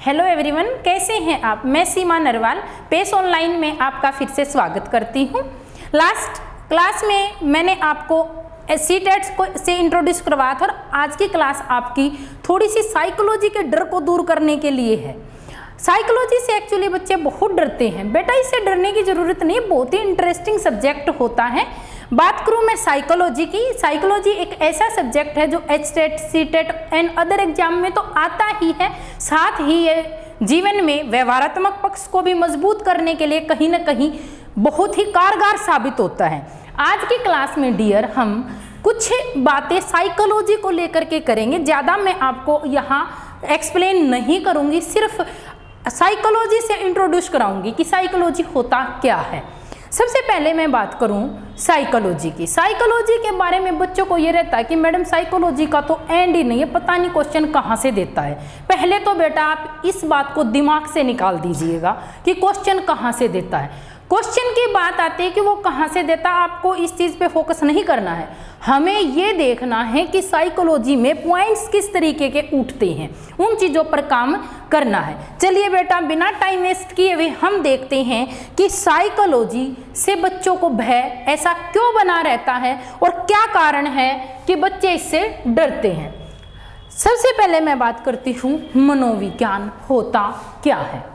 Hello everyone, कैसे हैं आप। मैं सीमा नरवाल पेस ऑनलाइन में आपका फिर से स्वागत करती हूं। लास्ट क्लास में मैंने आपको सीटेट्स को से इंट्रोड्यूस करवाया था और आज की क्लास आपकी थोड़ी सी साइकोलॉजी के डर को दूर करने के लिए है। साइकोलॉजी से एक्चुअली बच्चे बहुत डरते हैं। बेटा इससे डरने की ज़रूरत नहीं, बहुत ही इंटरेस्टिंग सब्जेक्ट होता है। बात करूं मैं साइकोलॉजी की, साइकोलॉजी एक ऐसा सब्जेक्ट है जो HTET, CTET and other exam में तो आता ही है, साथ ही ये जीवन में व्यवहारात्मक पक्ष को भी मजबूत करने के लिए कहीं ना कहीं बहुत ही कारगर साबित होता है। आज की क्लास में डियर हम कुछ बातें साइकोलॉजी को लेकर के करेंगे। ज़्यादा मैं आपको यहाँ एक्सप्लेन नहीं करूँगी, सिर्फ साइकोलॉजी से इंट्रोड्यूस कराऊंगी कि साइकोलॉजी होता क्या है। सबसे पहले मैं बात करूं साइकोलॉजी की। साइकोलॉजी के बारे में बच्चों को ये रहता है कि मैडम साइकोलॉजी का तो एंड ही नहीं है, पता नहीं क्वेश्चन कहाँ से देता है। पहले तो बेटा आप इस बात को दिमाग से निकाल दीजिएगा कि क्वेश्चन कहाँ से देता है। क्वेश्चन की बात आती है कि वो कहाँ से देता है, आपको इस चीज़ पे फोकस नहीं करना है। हमें ये देखना है कि साइकोलॉजी में पॉइंट्स किस तरीके के उठते हैं, उन चीज़ों पर काम करना है। चलिए बेटा बिना टाइम वेस्ट किए हुए हम देखते हैं कि साइकोलॉजी से बच्चों को भय ऐसा क्यों बना रहता है और क्या कारण है कि बच्चे इससे डरते हैं। सबसे पहले मैं बात करती हूँ मनोविज्ञान होता क्या है।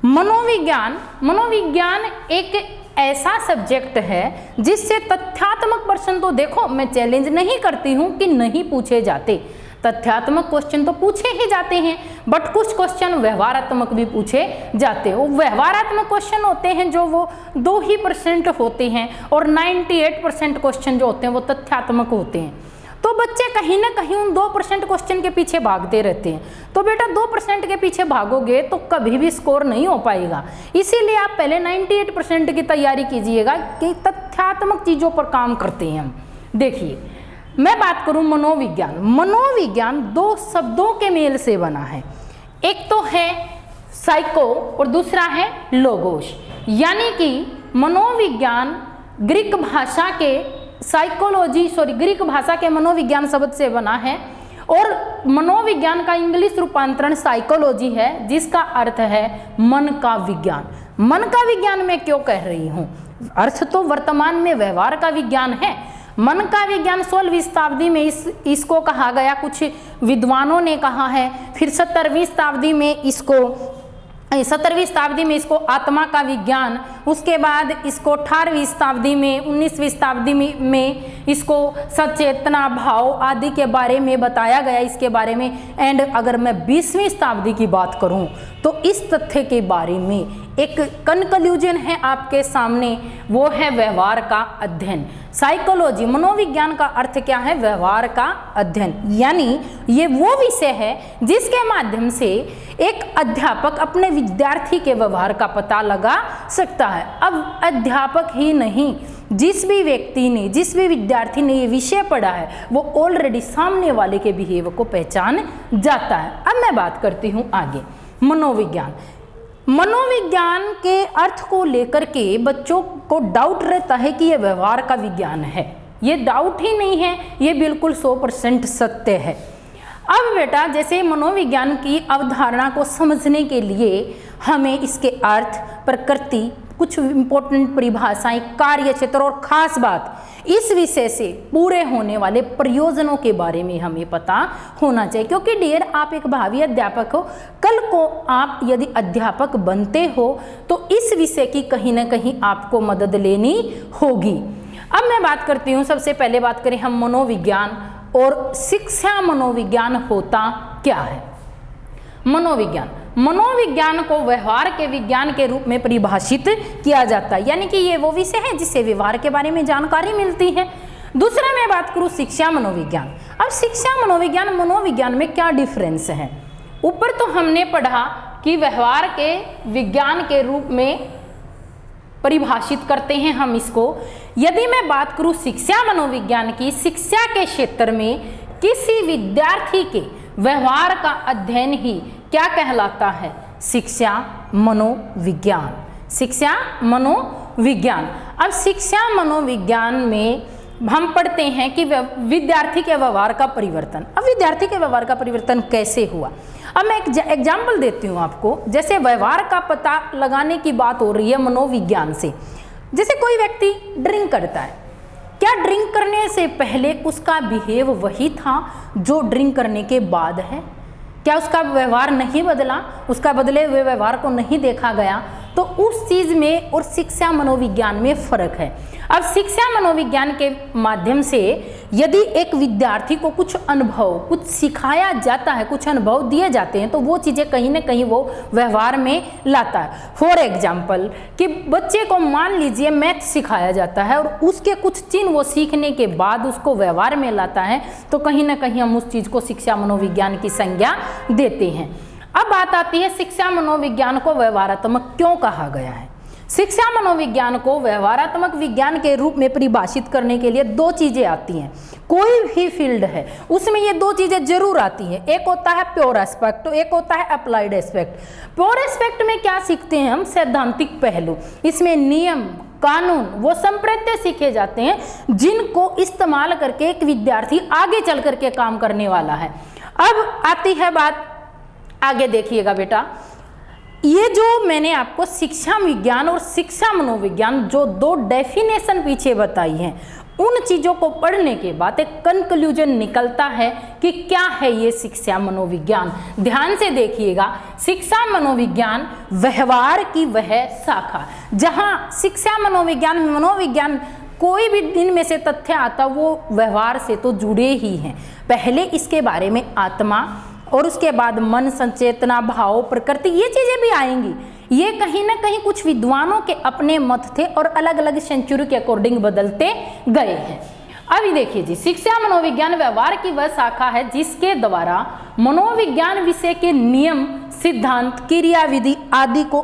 मनोविज्ञान एक ऐसा सब्जेक्ट है जिससे तथ्यात्मक प्रश्न, तो देखो मैं चैलेंज नहीं करती हूँ कि नहीं पूछे जाते, तथ्यात्मक क्वेश्चन तो पूछे ही जाते हैं, बट कुछ क्वेश्चन व्यवहारात्मक भी पूछे जाते हैं। वो व्यवहारात्मक क्वेश्चन होते हैं जो वो 2% होते हैं और 98% क्वेश्चन जो होते हैं वो तथ्यात्मक होते हैं। तो बच्चे कहीं ना कहीं उन 2% क्वेश्चन के पीछे भागते रहते हैं। तो बेटा 2% के पीछे भागोगे तो कभी भी स्कोर नहीं हो पाएगा। इसीलिए आप पहले 98% की तैयारी कीजिएगा कि तथ्यात्मक चीज़ों पर काम करते हैं हम। देखिए मैं बात करूं मनोविज्ञान। मनोविज्ञान 2 शब्दों के मेल से बना है, एक तो है साइको और दूसरा है लोगोस। यानी कि मनोविज्ञान ग्रीक भाषा के ग्रीक भाषा के मनोविज्ञान शब्द से बना है और मनोविज्ञान का इंग्लिश रूपांतरण साइकोलॉजी है, जिसका अर्थ है मन का विज्ञान। मन का विज्ञान मैं क्यों कह रही हूँ, अर्थ तो वर्तमान में व्यवहार का विज्ञान है। मन का विज्ञान 16वीं शताब्दी में इसको कहा गया, कुछ विद्वानों ने कहा है। फिर 17वीं शताब्दी में इसको आत्मा का विज्ञान, उसके बाद इसको 18वीं शताब्दी में, 19वीं शताब्दी में इसको सचेतना भाव आदि के बारे में बताया गया इसके बारे में। एंड अगर मैं 20वीं शताब्दी की बात करूं तो इस तथ्य के बारे में एक कंक्लूजन है आपके सामने, वो है व्यवहार का अध्ययन। साइकोलॉजी मनोविज्ञान का अर्थ क्या है, व्यवहार का अध्ययन। यानी ये वो विषय है जिसके माध्यम से एक अध्यापक अपने विद्यार्थी के व्यवहार का पता लगा सकता है। अब अध्यापक ही नहीं, जिस भी व्यक्ति ने, जिस भी विद्यार्थी ने ये विषय पढ़ा है वो ऑलरेडी सामने वाले के बिहेवियर को पहचान जाता है। अब मैं बात करती हूँ आगे मनोविज्ञान। मनोविज्ञान के अर्थ को लेकर के बच्चों को डाउट रहता है कि यह व्यवहार का विज्ञान है। ये डाउट ही नहीं है, ये बिल्कुल 100% सत्य है। अब बेटा जैसे मनोविज्ञान की अवधारणा को समझने के लिए हमें इसके अर्थ, प्रकृति, कुछ इंपॉर्टेंट परिभाषाएं, कार्य क्षेत्र और खास बात, इस विषय से पूरे होने वाले प्रयोजनों के बारे में हमें पता होना चाहिए। क्योंकि डियर आप एक भावी अध्यापक हो, कल को आप यदि अध्यापक बनते हो तो इस विषय की कहीं ना कहीं आपको मदद लेनी होगी। अब मैं बात करती हूँ, सबसे पहले बात करें हम मनोविज्ञान और शिक्षा मनोविज्ञान होता क्या है। मनोविज्ञान को व्यवहार के विज्ञान के रूप में परिभाषित किया जाता है। यानी कि ये वो विषय है जिससे व्यवहार के बारे में जानकारी मिलती है। दूसरा मैं बात करूँ शिक्षा मनोविज्ञान। अब शिक्षा मनोविज्ञान में क्या डिफरेंस है। ऊपर तो हमने पढ़ा कि व्यवहार के विज्ञान के रूप में परिभाषित करते हैं हम इसको। यदि मैं बात करूँ शिक्षा मनोविज्ञान की, शिक्षा के क्षेत्र में किसी विद्यार्थी के व्यवहार का अध्ययन ही क्या कहलाता है, शिक्षा मनोविज्ञान। शिक्षा मनोविज्ञान। अब शिक्षा मनोविज्ञान में हम पढ़ते हैं कि विद्यार्थी के व्यवहार का परिवर्तन। अब विद्यार्थी के व्यवहार का परिवर्तन कैसे हुआ। अब मैं एक एग्जाम्पल देती हूँ आपको। जैसे व्यवहार का पता लगाने की बात हो रही है मनोविज्ञान से। जैसे कोई व्यक्ति ड्रिंक करता है, क्या ड्रिंक करने से पहले उसका बिहेव वही था जो ड्रिंक करने के बाद है? क्या उसका व्यवहार नहीं बदला? उसका बदले हुए व्यवहार को नहीं देखा गया? तो उस चीज में और शिक्षा मनोविज्ञान में फर्क है। अब शिक्षा मनोविज्ञान के माध्यम से यदि एक विद्यार्थी को कुछ अनुभव, कुछ सिखाया जाता है, कुछ अनुभव दिए जाते हैं, तो वो चीजें कहीं ना कहीं वो व्यवहार में लाता है। फॉर एग्जाम्पल कि बच्चे को मान लीजिए मैथ सिखाया जाता है और उसके कुछ चिन्ह वो सीखने के बाद उसको व्यवहार में लाता है, तो कहीं ना कहीं हम उस चीज को शिक्षा मनोविज्ञान की संज्ञा देते हैं। अब बात आती है शिक्षा मनोविज्ञान को व्यवहारात्मक क्यों कहा गया है। शिक्षा मनोविज्ञान को व्यवहारात्मक विज्ञान के रूप में परिभाषित करने के लिए दो चीजें आती हैं। कोई भी फील्ड है उसमें ये दो चीजें जरूर आती हैं। एक होता है प्योर एस्पेक्ट, एक होता है अप्लाइड एस्पेक्ट। प्योर एस्पेक्ट में क्या सीखते हैं हम? सैद्धांतिक पहलू। इसमें नियम, कानून, वो संप्रत्यय सीखे जाते हैं जिनको इस्तेमाल करके एक विद्यार्थी आगे चल करके काम करने वाला है। अब आती है बात, आगे देखिएगा बेटा, ये जो मैंने आपको शिक्षा विज्ञान और शिक्षा मनोविज्ञान जो दो डेफिनेशन पीछे बताई हैं, उन चीजों को पढ़ने के बाद एक कंक्लूजन निकलता है कि क्या है ये शिक्षा मनोविज्ञान। ध्यान से देखिएगा, शिक्षा मनोविज्ञान व्यवहार की वह शाखा, जहां शिक्षा मनोविज्ञान कोई भी इनमें से तथ्य आता वो व्यवहार से तो जुड़े ही हैं। पहले इसके बारे में आत्मा और उसके बाद मन, संचेतना, भाव, प्रकृति, ये चीजें भी आएंगी। ये कहीं ना कहीं कुछ विद्वानों के अपने मत थे और अलग अलग सेंचुरी के अकॉर्डिंग बदलते गए हैं। अभी देखिए जी, शिक्षा मनोविज्ञान व्यवहार की वह शाखा है जिसके द्वारा मनोविज्ञान विषय के नियम, सिद्धांत, क्रियाविधि आदि को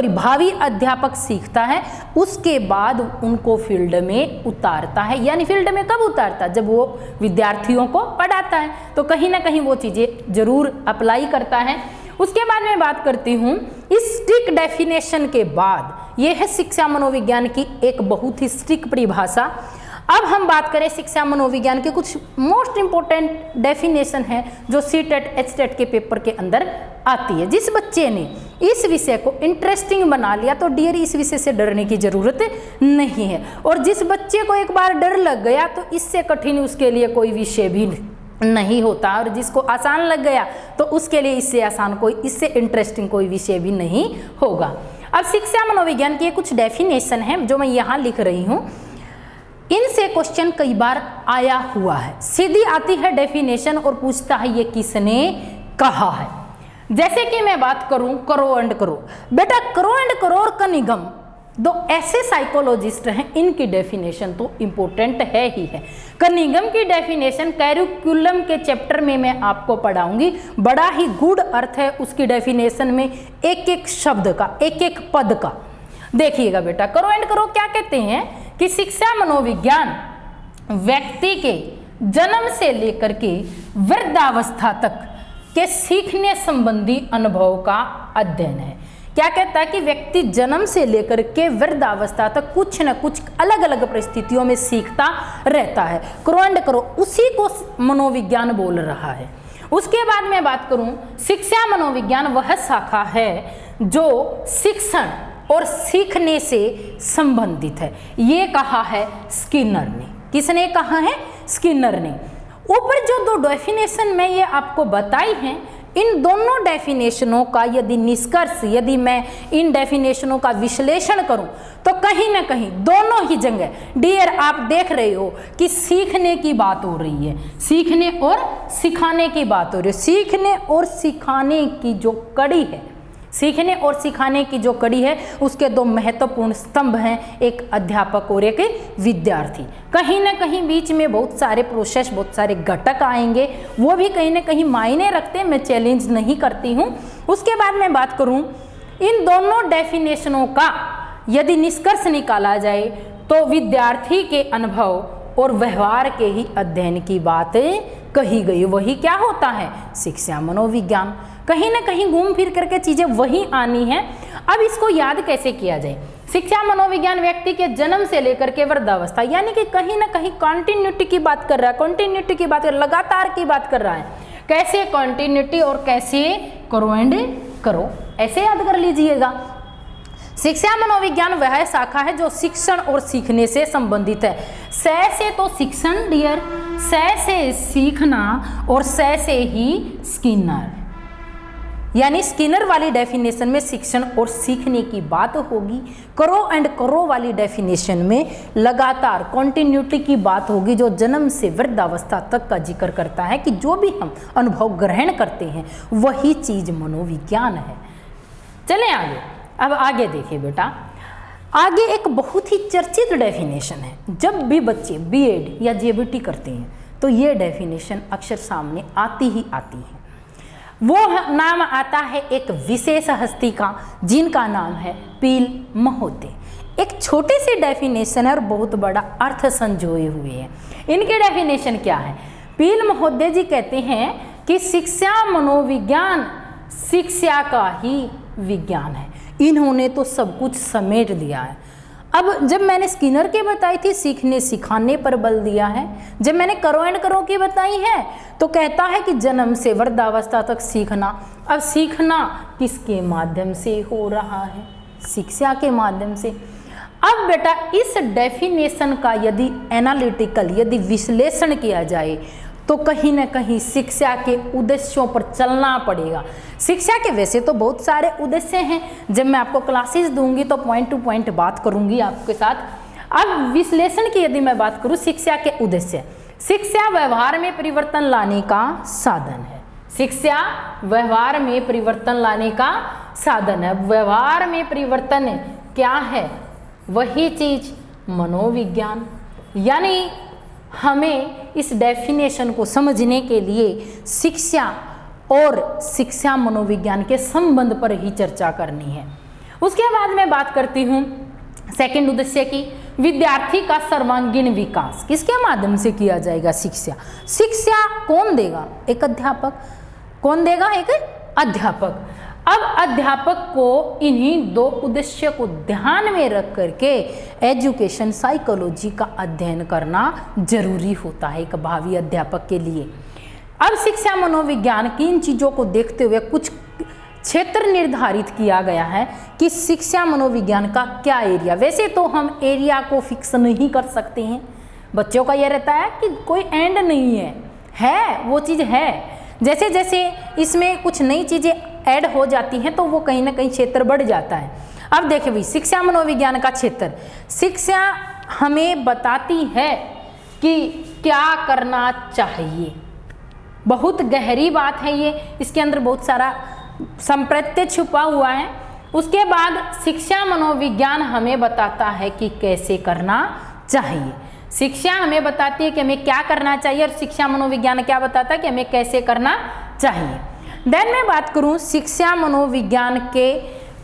भावी अध्यापक सीखता है। उसके बाद उनको फील्ड में उतारता है। यानी फील्ड में कब उतारता है? जब वो विद्यार्थियों को पढ़ाता है, तो कहीं ना कहीं वो चीजें जरूर अप्लाई करता है। उसके बाद मैं बात करती हूँ इस स्ट्रिक्ट डेफिनेशन के बाद, ये है शिक्षा मनोविज्ञान की एक बहुत ही स्ट्रिक्ट परिभाषा। अब हम बात करें शिक्षा मनोविज्ञान के कुछ मोस्ट इंपोर्टेंट डेफिनेशन है जो सीटेट, एचटेट के पेपर के अंदर आती है। जिस बच्चे ने इस विषय को इंटरेस्टिंग बना लिया तो डियर इस विषय से डरने की जरूरत नहीं है, और जिस बच्चे को एक बार डर लग गया तो इससे कठिन उसके लिए कोई विषय भी नहीं होता, और जिसको आसान लग गया तो उसके लिए इससे आसान कोई, इससे इंटरेस्टिंग कोई विषय भी नहीं होगा। अब शिक्षा मनोविज्ञान की कुछ डेफिनेशन है जो मैं यहाँ लिख रही हूँ, इनसे क्वेश्चन कई बार आया हुआ है। सीधी आती है डेफिनेशन और पूछता है ये किसने कहा है। जैसे कि मैं बात करूं करो एंड करो, बेटा करो एंड करो और कनिगम दो ऐसे साइकोलॉजिस्ट हैं, इनकी डेफिनेशन तो इंपॉर्टेंट है ही है। कनिगम की डेफिनेशन कैरिकुलम के चैप्टर में मैं आपको पढ़ाऊंगी। बड़ा ही गूढ़ अर्थ है उसकी डेफिनेशन में, एक एक शब्द का, एक एक पद का। देखिएगा बेटा, करो एंड करो क्या कहते हैं कि शिक्षा मनोविज्ञान व्यक्ति के जन्म से लेकर के वृद्धावस्था तक के सीखने संबंधी अनुभव का अध्ययन है। क्या कहता है कि व्यक्ति जन्म से लेकर के वृद्धावस्था तक कुछ न कुछ अलग अलग परिस्थितियों में सीखता रहता है। करो एंड करो उसी को मनोविज्ञान बोल रहा है। उसके बाद मैं बात करूं, शिक्षा मनोविज्ञान वह शाखा है जो शिक्षण और सीखने से संबंधित है। ये कहा है स्किनर ने। किसने कहा है? स्किनर ने। ऊपर जो दो डेफिनेशन मैं ये आपको बताई हैं, इन दोनों डेफिनेशनों का यदि निष्कर्ष, यदि मैं इन डेफिनेशनों का विश्लेषण करूं तो कहीं ना कहीं दोनों ही जगह डियर आप देख रहे हो कि सीखने की बात हो रही है, सीखने और सिखाने की बात हो रही है। सीखने और सिखाने की जो कड़ी है, सीखने और सिखाने की जो कड़ी है, उसके दो महत्वपूर्ण स्तंभ हैं, एक अध्यापक और एक विद्यार्थी। कहीं ना कहीं बीच में बहुत सारे प्रोसेस, बहुत सारे घटक आएंगे, वो भी कहीं ना कहीं मायने रखते हैं, मैं चैलेंज नहीं करती हूँ। उसके बाद मैं बात करूँ इन दोनों डेफिनेशनों का यदि निष्कर्ष निकाला जाए तो विद्यार्थी के अनुभव और व्यवहार के ही अध्ययन की बात कही गई। वही क्या होता है? शिक्षा मनोविज्ञान। कहीं ना कहीं घूम फिर करके चीजें वही आनी है। अब इसको याद कैसे किया जाए? शिक्षा मनोविज्ञान व्यक्ति के जन्म से लेकर के वृद्धावस्था, यानी कि कहीं ना कहीं कंटिन्यूटी की बात कर रहा है, कंटिन्यूटी की बात कर, लगातार की बात कर रहा है। कैसे कॉन्टिन्यूटी और कैसे करो एंड करो, ऐसे याद कर लीजिएगा। शिक्षा मनोविज्ञान वह शाखा है जो शिक्षण और सीखने से संबंधित है। स से तो शिक्षण डियर, स से सीखना और स से ही स्किनर, यानी स्किनर वाली डेफिनेशन में शिक्षण और सीखने की बात होगी। करो एंड करो वाली डेफिनेशन में लगातार कॉन्टिन्यूटी की बात होगी, जो जन्म से वृद्धावस्था तक का जिक्र करता है कि जो भी हम अनुभव ग्रहण करते हैं वही चीज मनोविज्ञान है। चलें आगे। अब आगे देखिए बेटा, आगे एक बहुत ही चर्चित डेफिनेशन है। जब भी बच्चे बीएड या जेबीटी करते हैं तो ये डेफिनेशन अक्सर सामने आती ही आती है। वो नाम आता है एक विशेष हस्ती का, जिनका नाम है पील महोदय। एक छोटी सी डेफिनेशन है और बहुत बड़ा अर्थ संजोए हुए है। इनके डेफिनेशन क्या है? पील महोदय जी कहते हैं कि शिक्षा मनोविज्ञान शिक्षा का ही विज्ञान है। इन्होंने तो सब कुछ समेट दिया है। अब जब मैंने स्किनर की बताई थी सीखने सिखाने पर बल दिया है, जब मैंने करो एंड करो की बताई है तो कहता है कि जन्म से वृद्धावस्था तक सीखना। अब सीखना किसके माध्यम से हो रहा है? शिक्षा के माध्यम से। अब बेटा इस डेफिनेशन का यदि एनालिटिकल यदि विश्लेषण किया जाए तो कहीं ना कहीं शिक्षा के उद्देश्यों पर चलना पड़ेगा। शिक्षा के वैसे तो बहुत सारे उद्देश्य हैं, जब मैं आपको क्लासेस दूंगी तो पॉइंट टू पॉइंट बात करूंगी आपके साथ। अब विश्लेषण की यदि मैं बात करूं, शिक्षा के उद्देश्य, शिक्षा व्यवहार में परिवर्तन लाने का साधन है। शिक्षा व्यवहार में परिवर्तन लाने का साधन है। व्यवहार में परिवर्तन क्या है? वही चीज मनोविज्ञान। यानी हमें इस डेफिनेशन को समझने के लिए शिक्षा और शिक्षा मनोविज्ञान के संबंध पर ही चर्चा करनी है। उसके बाद मैं बात करती हूँ सेकंड उद्देश्य की, विद्यार्थी का सर्वांगीण विकास किसके माध्यम से किया जाएगा? शिक्षा। शिक्षा कौन देगा? एक अध्यापक। कौन देगा? एक अध्यापक। अब अध्यापक को इन्हीं दो उद्देश्य को ध्यान में रख करके एजुकेशन साइकोलॉजी का अध्ययन करना जरूरी होता है एक भावी अध्यापक के लिए। अब शिक्षा मनोविज्ञान की इन चीज़ों को देखते हुए कुछ क्षेत्र निर्धारित किया गया है कि शिक्षा मनोविज्ञान का क्या एरिया। वैसे तो हम एरिया को फिक्स नहीं कर सकते हैं, बच्चों का यह रहता है कि कोई एंड नहीं है वो चीज़ है। जैसे जैसे इसमें कुछ नई चीज़ें ऐड हो जाती हैं तो वो कहीं ना कहीं क्षेत्र बढ़ जाता है। अब देखिए भाई, शिक्षा मनोविज्ञान का क्षेत्र, शिक्षा हमें बताती है कि क्या करना चाहिए। बहुत गहरी बात है ये, इसके अंदर बहुत सारा संप्रत्यय छुपा हुआ है। उसके बाद शिक्षा मनोविज्ञान हमें बताता है कि कैसे करना चाहिए। शिक्षा हमें बताती है कि हमें क्या करना चाहिए और शिक्षा मनोविज्ञान क्या बताता है कि हमें कैसे करना चाहिए। देन मैं बात करूं शिक्षा मनोविज्ञान के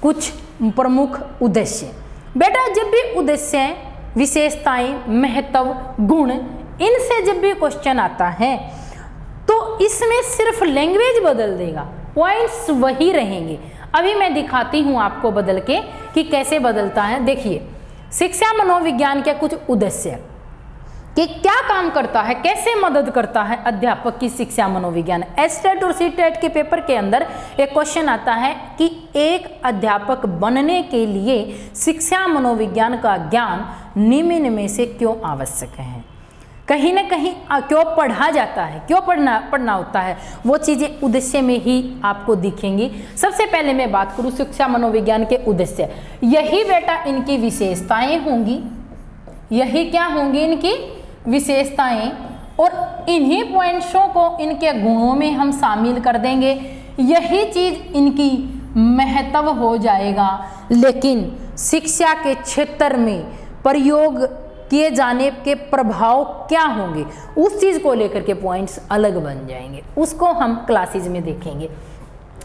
कुछ प्रमुख उद्देश्य। बेटा जब भी उद्देश्य, विशेषताएं, महत्व, गुण, इनसे जब भी क्वेश्चन आता है तो इसमें सिर्फ लैंग्वेज बदल देगा, पॉइंट्स वही रहेंगे। अभी मैं दिखाती हूं आपको बदल के कि कैसे बदलता है। देखिए शिक्षा मनोविज्ञान के कुछ उद्देश्य कि क्या काम करता है, कैसे मदद करता है अध्यापक की शिक्षा मनोविज्ञान। एसटेट और सीटेट के पेपर के अंदर एक क्वेश्चन आता है कि एक अध्यापक बनने के लिए शिक्षा मनोविज्ञान का ज्ञान निम्न में से क्यों आवश्यक है। कहीं ना कहीं क्यों पढ़ा जाता है, क्यों पढ़ना होता है, वो चीज़ें उद्देश्य में ही आपको दिखेंगी। सबसे पहले मैं बात करूँ शिक्षा मनोविज्ञान के उद्देश्य, यही बेटा इनकी विशेषताएं होंगी। यही क्या होंगी? इनकी विशेषताएं, और इन्हीं पॉइंट्सों को इनके गुणों में हम शामिल कर देंगे। यही चीज इनकी महत्व हो जाएगा। लेकिन शिक्षा के क्षेत्र में प्रयोग किए जाने के प्रभाव क्या होंगे, उस चीज को लेकर के पॉइंट्स अलग बन जाएंगे, उसको हम क्लासेज में देखेंगे।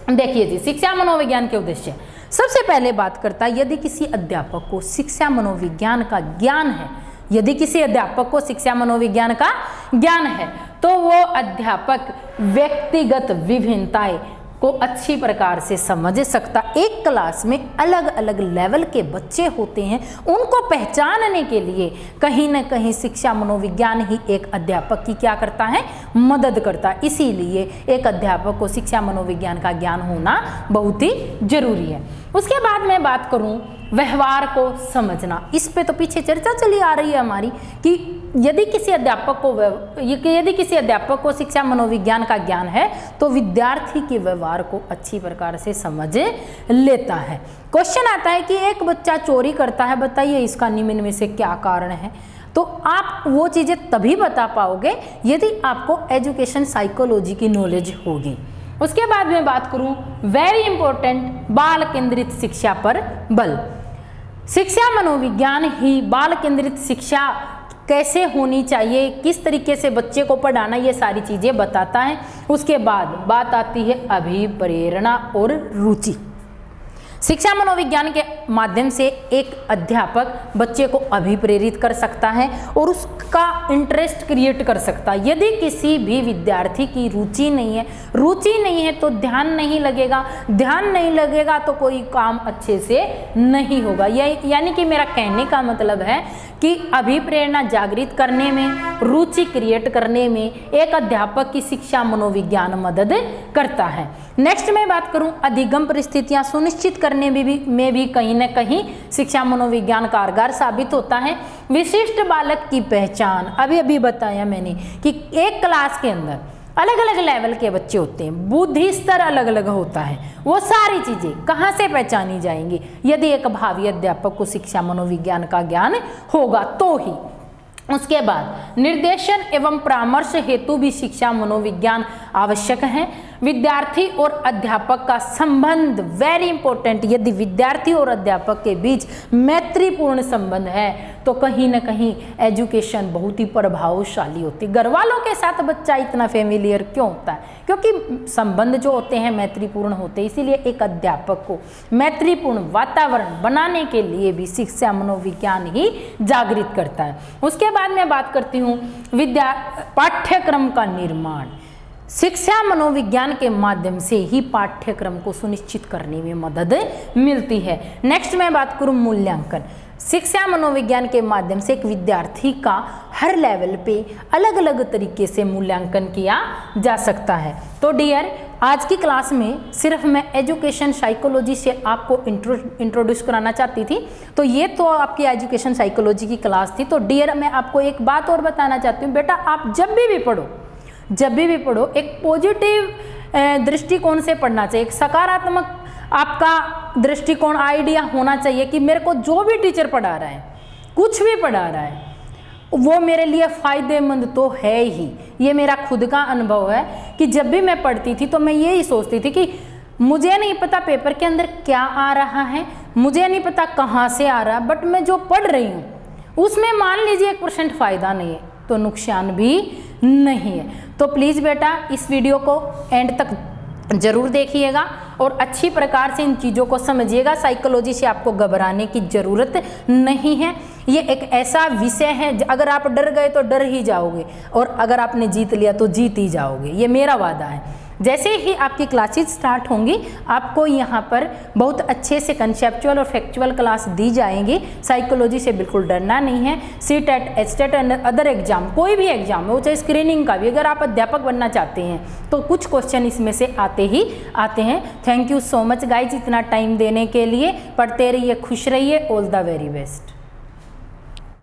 देखिए जी, शिक्षा मनोविज्ञान के उद्देश्य, सबसे पहले बात करता है यदि किसी अध्यापक को शिक्षा मनोविज्ञान का ज्ञान है, यदि किसी अध्यापक को शिक्षा मनोविज्ञान का ज्ञान है तो वो अध्यापक व्यक्तिगत विभिन्नताएं को अच्छी प्रकार से समझ सकता। एक क्लास में अलग अलग लेवल के बच्चे होते हैं, उनको पहचानने के लिए कहीं ना कहीं शिक्षा मनोविज्ञान ही एक अध्यापक की क्या करता है, मदद करता है। इसीलिए एक अध्यापक को शिक्षा मनोविज्ञान का ज्ञान होना बहुत ही जरूरी है। उसके बाद मैं बात करूं व्यवहार को समझना, इस पे तो पीछे चर्चा चली आ रही है हमारी कि यदि किसी अध्यापक को शिक्षा मनोविज्ञान का ज्ञान है तो विद्यार्थी के व्यवहार को अच्छी प्रकार से समझ लेता है। क्वेश्चन आता है कि एक बच्चा चोरी करता है, बताइए इसका निम्न में से क्या कारण है। तो आप वो चीज़ें तभी बता पाओगे यदि आपको एजुकेशन साइकोलॉजी की नॉलेज होगी। उसके बाद मैं बात करूं वेरी इंपॉर्टेंट बाल केंद्रित शिक्षा पर बल। शिक्षा मनोविज्ञान ही बाल केंद्रित शिक्षा कैसे होनी चाहिए, किस तरीके से बच्चे को पढ़ाना, ये सारी चीज़ें बताता है। उसके बाद बात आती है अभिप्रेरणा और रुचि। शिक्षा मनोविज्ञान के माध्यम से एक अध्यापक बच्चे को अभिप्रेरित कर सकता है और उसका इंटरेस्ट क्रिएट कर सकता है। यदि किसी भी विद्यार्थी की रुचि नहीं है तो ध्यान नहीं लगेगा, ध्यान नहीं लगेगा तो कोई काम अच्छे से नहीं होगा। यानी कि मेरा कहने का मतलब है कि अभिप्रेरणा जागृत करने में, रुचि क्रिएट करने में एक अध्यापक की शिक्षा मनोविज्ञान मदद करता है। नेक्स्ट मैं बात करूं अधिगम परिस्थितियां सुनिश्चित करने में भी कहीं ना कहीं शिक्षा मनोविज्ञान कारगर साबित होता है। विशिष्ट बालक की पहचान, अभी बताया मैंने कि एक क्लास के अंदर अलग अलग लेवल के बच्चे होते हैं, बुद्धि स्तर अलग अलग होता है। वो सारी चीज़ें कहाँ से पहचानी जाएंगी, यदि एक भावी अध्यापक को शिक्षा मनोविज्ञान का ज्ञान होगा तो ही। उसके बाद निर्देशन एवं परामर्श हेतु भी शिक्षा मनोविज्ञान आवश्यक है। विद्यार्थी और अध्यापक का संबंध वेरी इंपॉर्टेंट। यदि विद्यार्थी और अध्यापक के बीच मैत्रीपूर्ण संबंध है तो कहीं ना कहीं एजुकेशन बहुत ही प्रभावशाली होती है। घर वालों के साथ बच्चा इतना फेमिलियर क्यों होता है, क्योंकि संबंध जो होते हैं मैत्रीपूर्ण होते हैं। इसीलिए एक अध्यापक को मैत्रीपूर्ण वातावरण बनाने के लिए भी शिक्षा मनोविज्ञान ही जागृत करता है। उसके बाद मैं बात करती हूँ पाठ्यक्रम का निर्माण। शिक्षा मनोविज्ञान के माध्यम से ही पाठ्यक्रम को सुनिश्चित करने में मदद मिलती है। नेक्स्ट मैं बात करूं मूल्यांकन। शिक्षा मनोविज्ञान के माध्यम से एक विद्यार्थी का हर लेवल पे अलग अलग तरीके से मूल्यांकन किया जा सकता है। तो डियर, आज की क्लास में सिर्फ मैं एजुकेशन साइकोलॉजी से आपको इंट्रोड्यूस कराना चाहती थी। तो ये तो आपकी एजुकेशन साइकोलॉजी की क्लास थी। तो डियर, मैं आपको एक बात और बताना चाहती हूँ, बेटा आप जब भी पढ़ो एक पॉजिटिव दृष्टिकोण से पढ़ना चाहिए। एक सकारात्मक आपका दृष्टिकोण, आइडिया होना चाहिए कि मेरे को जो भी टीचर पढ़ा रहा है, कुछ भी पढ़ा रहा है, वो मेरे लिए फ़ायदेमंद तो है ही। ये मेरा खुद का अनुभव है कि जब भी मैं पढ़ती थी तो मैं यही सोचती थी कि मुझे नहीं पता पेपर के अंदर क्या आ रहा है, मुझे नहीं पता कहाँ से आ रहा है, बट मैं जो पढ़ रही हूँ उसमें मान लीजिए 1% फ़ायदा नहीं है तो नुकसान भी नहीं है। तो प्लीज़ बेटा इस वीडियो को एंड तक जरूर देखिएगा और अच्छी प्रकार से इन चीज़ों को समझिएगा। साइकोलॉजी से आपको घबराने की ज़रूरत नहीं है। ये एक ऐसा विषय है, अगर आप डर गए तो डर ही जाओगे और अगर आपने जीत लिया तो जीत ही जाओगे, ये मेरा वादा है। जैसे ही आपकी क्लासेस स्टार्ट होंगी आपको यहाँ पर बहुत अच्छे से कंसेप्चुअल और फैक्चुअल क्लास दी जाएंगी। साइकोलॉजी से बिल्कुल डरना नहीं है। CTET, HTET and other exam, कोई भी एग्जाम हो, चाहे स्क्रीनिंग का भी, अगर आप अध्यापक बनना चाहते हैं तो कुछ क्वेश्चन इसमें से आते हैं। Thank you so much guys इतना टाइम देने के लिए। पढ़ते रहिए, खुश रहिए। All the very best.